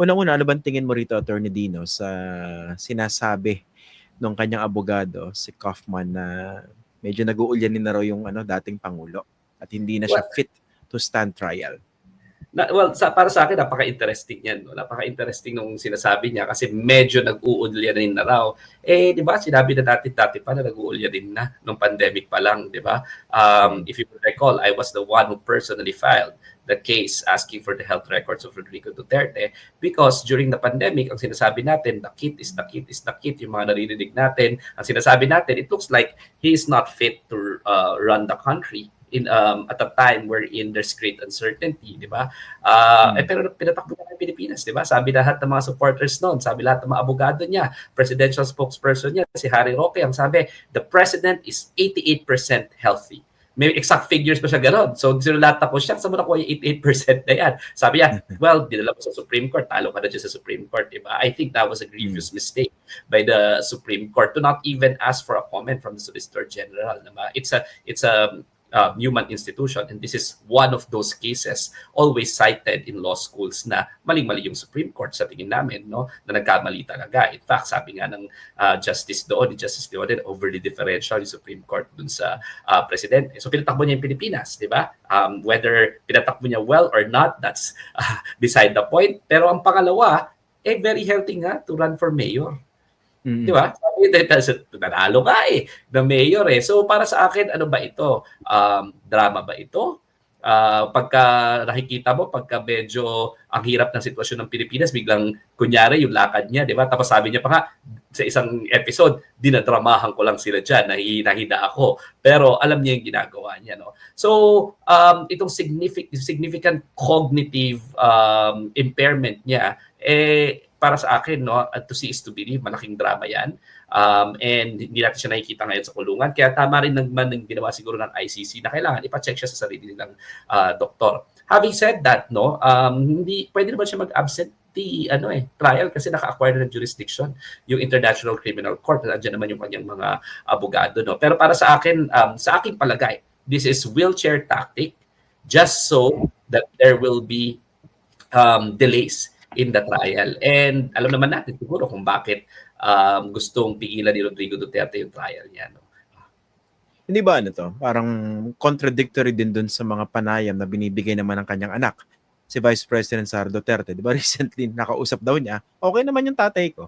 Unang-una, ano bang tingin mo rito, Attorney Dino, sa sinasabi ng kanyang abogado, si Kaufman, na medyo nag-uulyanin na raw yung dating Pangulo at hindi na siya Well, fit to stand trial? para sa akin, napaka-interesting yan. No? Napaka-interesting nung sinasabi niya kasi medyo nag-uulyanin na raw. Di ba, sinabi na natin dati pa na nag-uulyanin na nung pandemic pa lang, di ba? If you recall, I was the one who personally filed the case asking for the health records of Rodrigo Duterte because during the pandemic, ang sinasabi natin, the kit is the kit is the kit, yung mga naririnig natin, ang sinasabi natin, it looks like he is not fit to run the country at a time wherein there's great uncertainty, di ba? Pero pinatakbo na ng Pilipinas, di ba? Sabi lahat ng mga supporters noon, sabi lahat ng mga abogado niya, presidential spokesperson niya, si Harry Roque, ang sabi, the president is 88% healthy. May exact figures pa siya gano'n. So, sinulat ako siya, saan mo nakuha yung 88% na yan? Sabi niya, well, dinala ko sa Supreme Court, talo ka na dyan sa Supreme Court, diba? I think that was a grievous mistake by the Supreme Court to not even ask for a comment from the Solicitor General. Diba? It's a human institution, and this is one of those cases always cited in law schools na maling-mali yung Supreme Court sa tingin namin, no, na nagkamali talaga. In fact, sabi nga ng Justice Leonen, overly differential yung Supreme Court dun sa presidente. So pinatakbo niya yung Pilipinas, di ba? Whether pinatakbo niya well or not, that's beside the point. Pero ang pangalawa, very healthy nga to run for mayor. Di ba? Nanalo ka na mayor So para sa akin, ano ba ito? Drama ba ito? Pagka nakikita mo, pagka medyo ang hirap ng sitwasyon ng Pilipinas, biglang kunyari yung lakad niya, di ba? Tapos sabi niya pa nga, sa isang episode, dinadramahan ko lang sila dyan, nahihina ako. Pero alam niya yung ginagawa niya. No? So, itong significant cognitive impairment niya, para sa akin, no, to see is to believe, malaking drama yan. And hindi natin siya nakikita ngayon sa kulungan. Kaya tama rin naman ng ginawa siguro ng ICC na kailangan ipacheck siya sa sarili nilang doktor. Having said that, no, hindi pwede naman siya mag-absent trial kasi naka-acquire ng jurisdiction yung International Criminal Court. Nandiyan naman yung kanyang mga abogado. No? Pero para sa akin, sa aking palagay, this is wheelchair tactic just so that there will be delays in the trial. And alam naman natin siguro kung bakit gustong pigilan ni Rodrigo Duterte yung trial niya. No? Hindi ba parang contradictory din dun sa mga panayam na binibigay naman ng kanyang anak, si Vice President Sara Duterte. Di ba recently nakausap daw niya, okay naman yung tatay ko.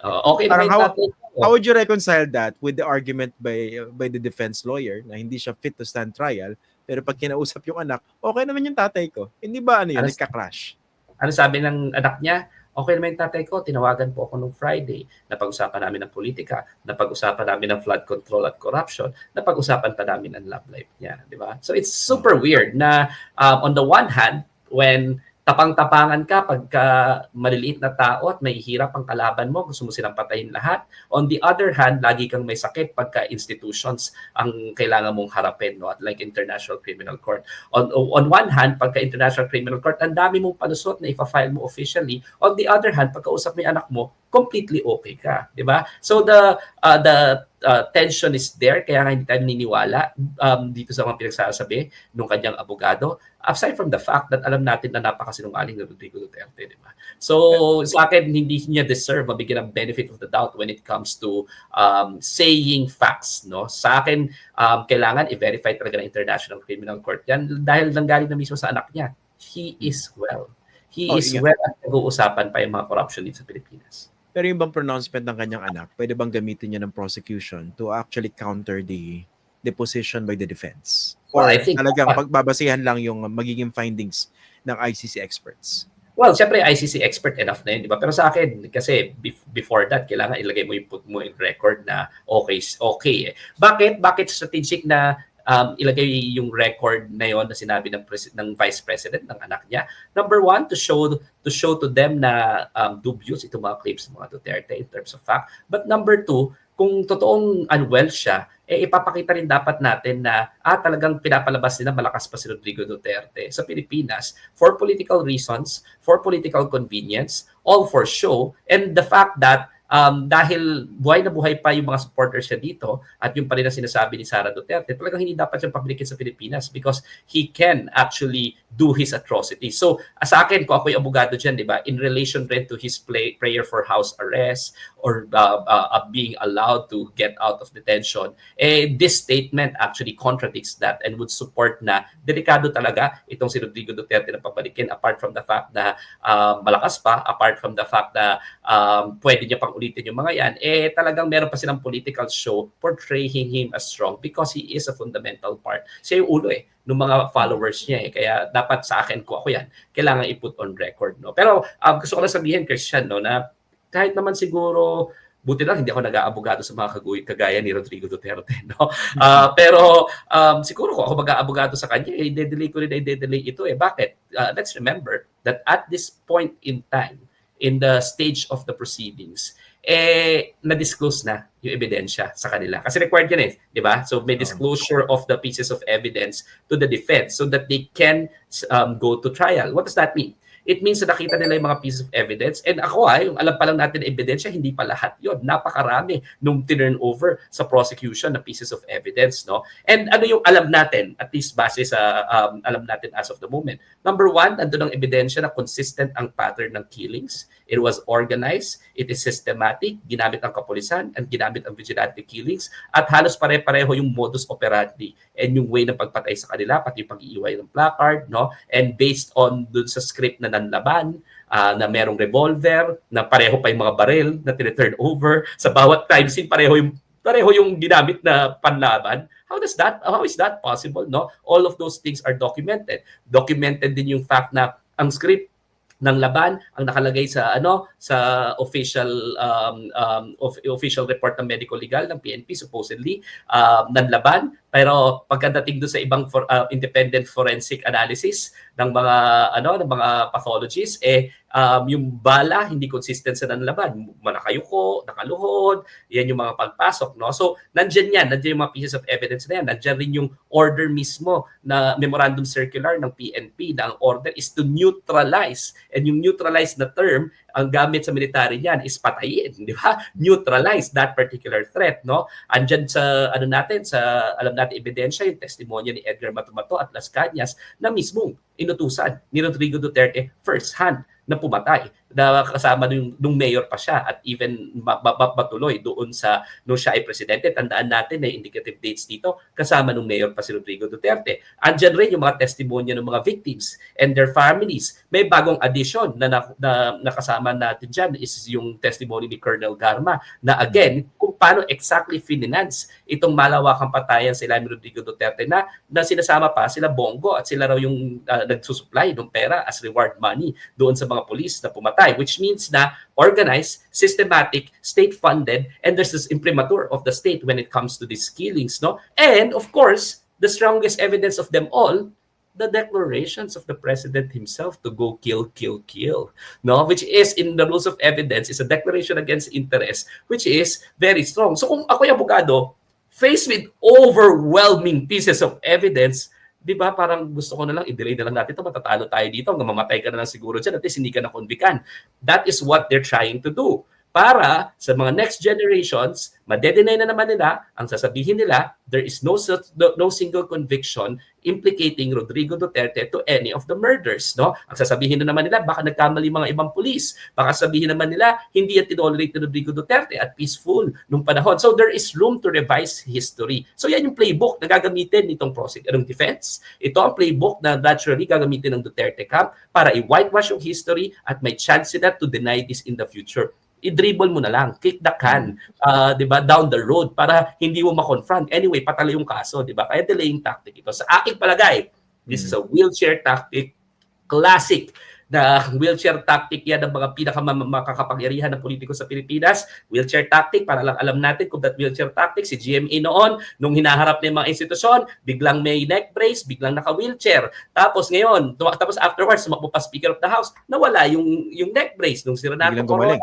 Okay naman yung tatay ko. How would you reconcile that with the argument by the defense lawyer na hindi siya fit to stand trial, pero pag kinausap yung anak, okay naman yung tatay ko? Hindi ba yun, nagka-clash? Ano sabi ng anak niya? Okay naman yung tatay ko, tinawagan po ako nung Friday. Napag-usapan namin ng politika, napag-usapan namin ng flood control at corruption, napag-usapan pa namin ang love life niya. Di ba? So it's super weird na on the one hand, when tapang-tapangan ka pagka maliliit na tao at may hirap ang kalaban mo, gusto mo silang patayin lahat. On the other hand, lagi kang may sakit pagka institutions ang kailangan mong harapin, no? At like International Criminal Court. On one hand, pagka International Criminal Court, ang dami mong panusot na ipa-file mo officially. On the other hand, pagka usap mo yung anak mo, completely okay ka, di ba? So the tension is there, kaya nga hindi tayo naniniwala dito sa mga pinagsasabi ng kanyang abogado. Aside from the fact that alam natin na napakasinungaling ni Rodrigo Duterte, di ba? So sa akin, hindi niya deserve mabigyan ng benefit of the doubt when it comes to saying facts, no? Sa akin, kailangan i-verify talaga ng International Criminal Court yan dahil nanggaling na mismo sa anak niya. He is well. He is well at nag-uusapan pa yung mga corruption dito sa Pilipinas. Pero yung bang pronouncement ng kanyang anak, pwede bang gamitin niya ng prosecution to actually counter the position by the defense? Or talagang pagbabasihan lang yung magiging findings ng ICC experts? Well, syempre ICC expert enough na yun, di ba? Pero sa akin, kasi before that, kailangan ilagay mo yung put mo in record na okay. Bakit strategic na ilagay yung record na yon na sinabi ng Vice President ng anak niya? Number one, to show to them na dubious itong mga claims ng mga Duterte in terms of fact. But number two, kung totoong unwell siya, ipapakita rin dapat natin na talagang pinapalabas nila malakas pa si Rodrigo Duterte sa Pilipinas for political reasons, for political convenience, all for show, and the fact that dahil buhay na buhay pa yung mga supporters niya dito at yung pa rin ang sinasabi ni Sara Duterte, talagang hindi dapat siyang pablikin sa Pilipinas because he can actually do his atrocities. So, sa akin, kung ako'y abogado dyan, di ba, in relation rin to his prayer for house arrest or being allowed to get out of detention, this statement actually contradicts that and would support na delikado talaga itong si Rodrigo Duterte na pabalikin apart from the fact na malakas pa, apart from the fact na pwede niya pang ulitin yung mga yan, talagang meron pa silang political show portraying him as strong because he is a fundamental part. Siya yung ulo ng mga followers niya Kaya dapat sa akin, kung ako yan, kailangan i-put on record. No? Pero gusto ko lang sabihin, Christian, no, na kahit naman siguro, buti lang hindi ako nag-aabogado sa mga kagaya ni Rodrigo Duterte. No? Pero siguro kung ako mag-aabogado sa kanya, i-delay ko rin i-delay ito. Bakit? Let's remember that at this point in time, in the stage of the proceedings, na-disclose na yung ebidensya sa kanila. Kasi required yan di ba? So may disclosure of the pieces of evidence to the defense so that they can go to trial. What does that mean? It means na nakita nila yung mga pieces of evidence. And ako yung alam pa lang natin na ebidensya, hindi pa lahat yun. Napakarami nung turn over sa prosecution na pieces of evidence. No? And ano yung alam natin, at least base sa alam natin as of the moment. Number one, nandun ang ebidensya na consistent ang pattern ng killings. It was organized, it is systematic, ginamit ang kapulisan, and ginamit ang vigilante killings. At halos pare-pareho yung modus operandi and yung way ng pagpatay sa kanila, pati yung pag-iiway ng placard. No? And based on dun sa script na nanlaban, na merong revolver, na pareho pa yung mga baril na tine-turn over. Sa bawat crime scene, pareho yung ginamit na panlaban. How is that possible? No? All of those things are documented. Documented din yung fact na ang script ng laban ang nakalagay sa official official report ng medical legal ng PNP supposedly ng laban, pero pagdating do sa ibang independent forensic analysis ng mga pathologists yung bala hindi consistent sa nanlaban, nakayuko, nakaluhod, yan yung mga pagpasok, no? So nandiyan yung mga pieces of evidence na yan. Nandiyan rin yung order mismo na memorandum circular ng PNP na ang order is to neutralize. And yung neutralize na term, ang gamit sa military niyan is patayin, di ba? Neutralize that particular threat, no? Andyan sa alam natin ebidensya yung testimonya ni Edgar Matumato at Las Cañas na mismong inutusan ni Rodrigo Duterte first hand na pumatay, na kasama nung mayor pa siya at even matuloy doon sa nung siya ay presidente. Tandaan natin na indicative dates dito, kasama nung mayor pa si Rodrigo Duterte. Andyan rin yung mga testimonya ng mga victims and their families. May bagong addition na kasama natin dyan is yung testimony ni Colonel Garma na again, kung paano exactly finance itong malawakang patayan sa ilalim ni Rodrigo Duterte na sinasama pa sila Bongo at sila raw yung nagsusupply ng pera as reward money doon sa mga police na pumatay, which means na organized, systematic, state-funded, and there's this imprimatur of the state when it comes to these killings, no? And of course, the strongest evidence of them all, the declarations of the president himself to go kill, no? Which is, in the rules of evidence, is a declaration against interest, which is very strong. So kung ako'y abogado, faced with overwhelming pieces of evidence, di ba, parang gusto ko na lang, i-delay na lang natin ito, matatalo tayo dito, hanggang mamatay ka na lang siguro dyan, at least hindi ka na-convican. That is what they're trying to do. Para sa mga next generations, madedenay na naman nila, ang sasabihin nila, there is no single conviction implicating Rodrigo Duterte to any of the murders. No? Ang sasabihin na naman nila, baka nagkamali mga ibang pulis. Baka sabihin naman nila, hindi yan tinolerate ni Rodrigo Duterte at peaceful nung panahon. So there is room to revise history. So yan yung playbook na gagamitin nitong defense. Ito ang playbook na naturally gagamitin ng Duterte camp para i-whitewash yung history at may chance sila to deny this in the future. I-dribble mo na lang, kick the can, 'di ba, down the road para hindi mo ma-confront. Anyway, patalo yung kaso, 'di ba? Kaya delaying tactic ito. Sa aking palagay, this is a wheelchair tactic, classic na wheelchair tactic yan ng mga pinakamakakapangyarihan ng politiko sa Pilipinas. Wheelchair tactic, para lang alam natin kung that wheelchair tactic, si GMA noon, nung hinaharap ng mga institusyon, biglang may neck brace, biglang naka-wheelchair. Tapos ngayon, tapos afterwards, sumakbo pa Speaker of the House, nawala yung neck brace nung si Renato Corona.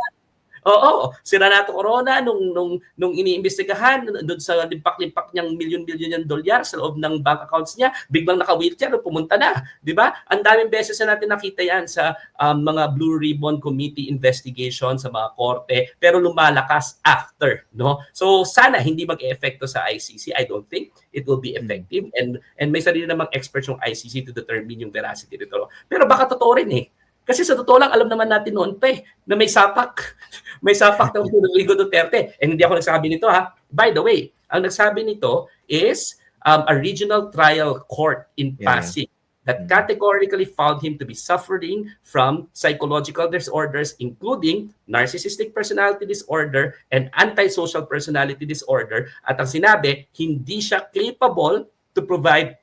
Oo, si Renato Corona nung iniimbestigahan doon sa limpak-limpak niyang milyon-milyon ng dolyar sa loob ng bank accounts niya, biglang naka-wheelchair pumunta na, 'di ba? Ang daming beses na natin nakita 'yan sa mga Blue Ribbon Committee investigation sa mga korte, pero lumalakas after, no? So sana hindi mag-eepekto sa ICC. I don't think it will be effective, and may sarili namang experts yung ICC to determine yung veracity nito. Pero baka totoo rin eh. Kasi sa totoo lang, alam naman natin noon pa na may sapak. May sapak ng Rodrigo Duterte. And hindi ako nagsabi nito ha. By the way, ang nagsabi nito is a regional trial court in Pasig that categorically found him to be suffering from psychological disorders including narcissistic personality disorder and antisocial personality disorder. At ang sinabi, hindi siya capable to provide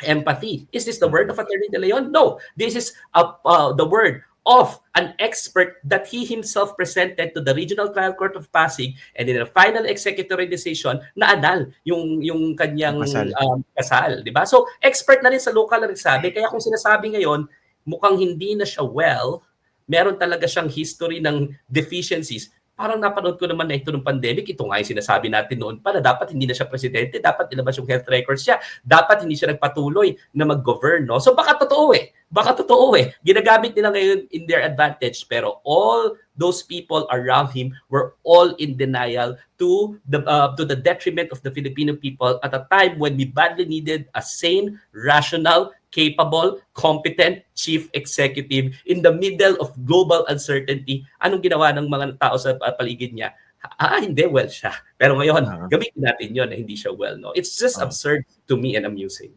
empathy. Is this the word of Attorney De Leon? No. This is the word of an expert that he himself presented to the Regional Trial Court of Pasig, and in a final executory decision na anal yung kanyang kasal, di ba? So expert na rin sa local na nagsabi, kaya kung sinasabi ngayon mukhang hindi na siya well, meron talaga siyang history ng deficiencies. Parang napanood ko naman na ito ng pandemic, ito nga yung sinasabi natin noon pa na dapat hindi na siya presidente, dapat ilabas yung health records siya, dapat hindi siya nagpatuloy na mag-govern, no? So baka totoo eh. Ginagamit nila ngayon in their advantage, pero all those people around him were all in denial to the detriment of the Filipino people at a time when we badly needed a sane, rational, capable, competent chief executive in the middle of global uncertainty. Anong ginawa ng mga tao sa paligid niya? Hindi well siya. Pero ngayon, gamitin natin yon na hindi siya well. No? It's just absurd to me and amusing.